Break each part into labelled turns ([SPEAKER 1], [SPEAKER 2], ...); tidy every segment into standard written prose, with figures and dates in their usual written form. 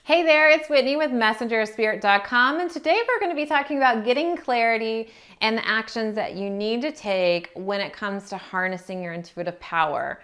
[SPEAKER 1] Hey there, it's Whitney with messengerspirit.com, and today we're going to be talking about getting clarity and the actions that you need to take when it comes to harnessing your intuitive power.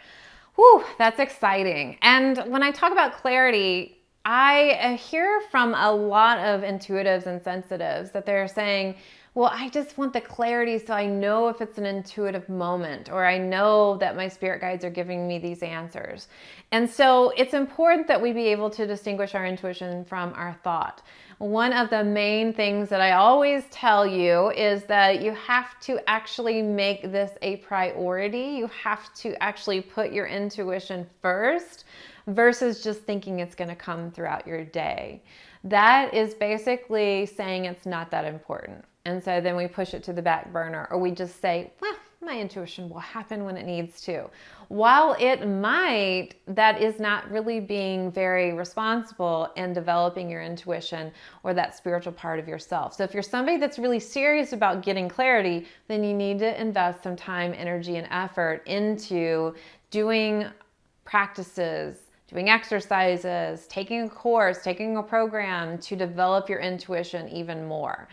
[SPEAKER 1] Whew, that's exciting. And when I talk about clarity, I hear from a lot of intuitives and sensitives that they're saying, well, I just want the clarity so I know if it's an intuitive moment, or I know that my spirit guides are giving me these answers. And so it's important that we be able to distinguish our intuition from our thought. One of the main things that I always tell you is that you have to actually make this a priority. You have to actually put your intuition first versus just thinking it's going to come throughout your day. That is basically saying it's not that important. And so then we push it to the back burner, or we just say, well, my intuition will happen when it needs to. While it might, that is not really being very responsible in developing your intuition or that spiritual part of yourself. So if you're somebody that's really serious about getting clarity, then you need to invest some time, energy, and effort into doing practices, doing exercises, taking a course, taking a program to develop your intuition even more.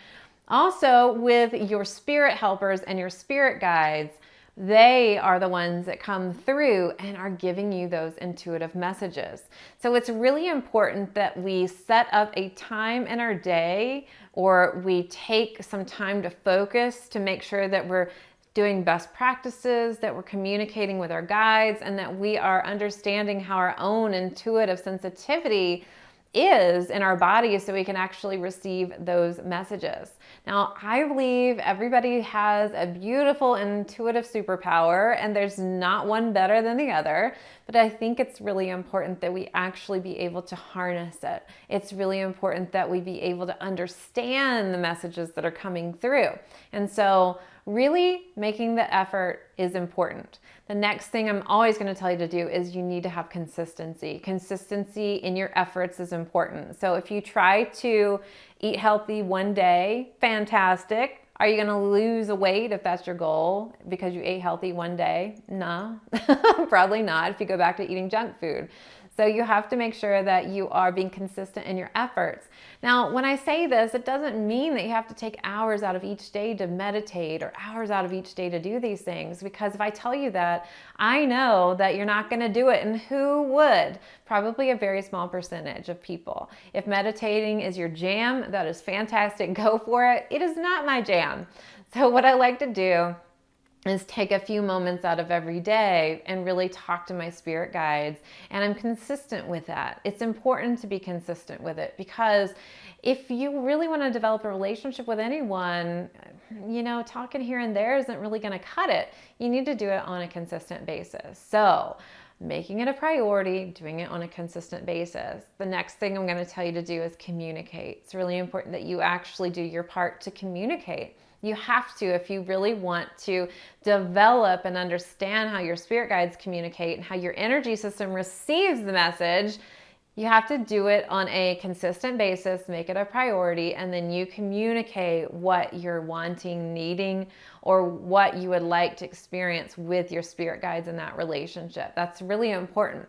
[SPEAKER 1] Also, with your spirit helpers and your spirit guides, they are the ones that come through and are giving you those intuitive messages. So it's really important that we set up a time in our day, or we take some time to focus to make sure that we're doing best practices, that we're communicating with our guides, and that we are understanding how our own intuitive sensitivity is in our bodies so we can actually receive those messages. Now, I believe everybody has a beautiful intuitive superpower, and there's not one better than the other, but I think it's really important that we actually be able to harness it. It's really important that we be able to understand the messages that are coming through. And so really making the effort is important. The next thing I'm always going to tell you to do is you need to have consistency. Consistency in your efforts is important. So if you try to eat healthy one day, fantastic. Are you going to lose a weight if that's your goal because you ate healthy one day? No, probably not if you go back to eating junk food. So you have to make sure that you are being consistent in your efforts. Now, when I say this, it doesn't mean that you have to take hours out of each day to meditate or hours out of each day to do these things, because if I tell you that, I know that you're not going to do it. And who would? Probably a very small percentage of people. If meditating is your jam, that is fantastic. Go for it. It is not my jam. So what I like to do is take a few moments out of every day and really talk to my spirit guides. And I'm consistent with that. It's important to be consistent with it, because if you really want to develop a relationship with anyone, talking here and there isn't really going to cut it. You need to do it on a consistent basis. So making it a priority, doing it on a consistent basis. The next thing I'm going to tell you to do is communicate. It's really important that you actually do your part to communicate. You have to, if you really want to develop and understand how your spirit guides communicate and how your energy system receives the message. You have to do it on a consistent basis, make it a priority, and then you communicate what you're wanting, needing, or what you would like to experience with your spirit guides in that relationship. That's really important.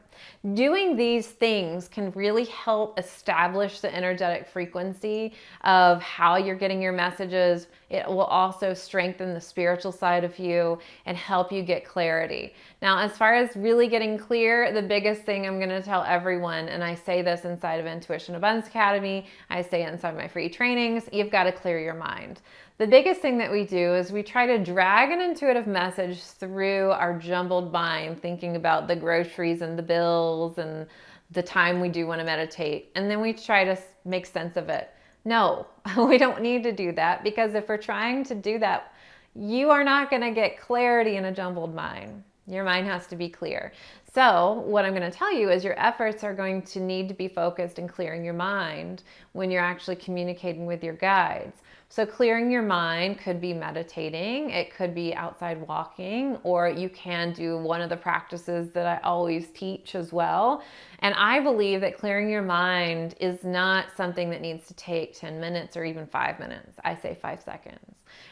[SPEAKER 1] Doing these things can really help establish the energetic frequency of how you're getting your messages. It will also strengthen the spiritual side of you and help you get clarity. Now, as far as really getting clear, the biggest thing I'm going to tell everyone, and I say this inside of Intuition Abundance Academy, I say it inside my free trainings, you've got to clear your mind. The biggest thing that we do is we try to drag an intuitive message through our jumbled mind, thinking about the groceries and the bills and the time we do want to meditate. And then we try to make sense of it. No, we don't need to do that, because if we're trying to do that, you are not going to get clarity in a jumbled mind. Your mind has to be clear. So what I'm going to tell you is your efforts are going to need to be focused in clearing your mind when you're actually communicating with your guides. So clearing your mind could be meditating, it could be outside walking, or you can do one of the practices that I always teach as well. And I believe that clearing your mind is not something that needs to take 10 minutes or even 5 minutes. I say 5 seconds.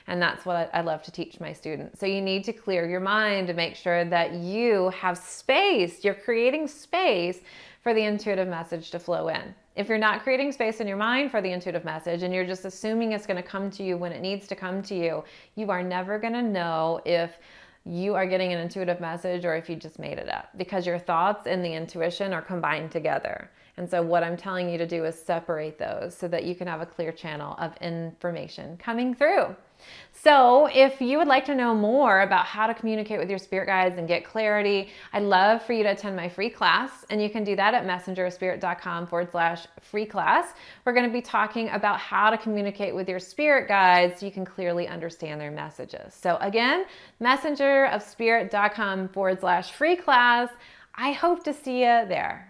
[SPEAKER 1] And that's what I love to teach my students. So you need to clear your mind to make sure that you have space. You're creating space for for the intuitive message to flow in. If you're not creating space in your mind for the intuitive message and you're just assuming it's going to come to you when it needs to come to you, you are never going to know if you are getting an intuitive message or if you just made it up, because your thoughts and the intuition are combined together. And so what I'm telling you to do is separate those so that you can have a clear channel of information coming through. So if you would like to know more about how to communicate with your spirit guides and get clarity, I'd love for you to attend my free class, and you can do that at messengerofspirit.com/free class. We're going to be talking about how to communicate with your spirit guides so you can clearly understand their messages. So again, messengerofspirit.com/free class. I hope to see you there.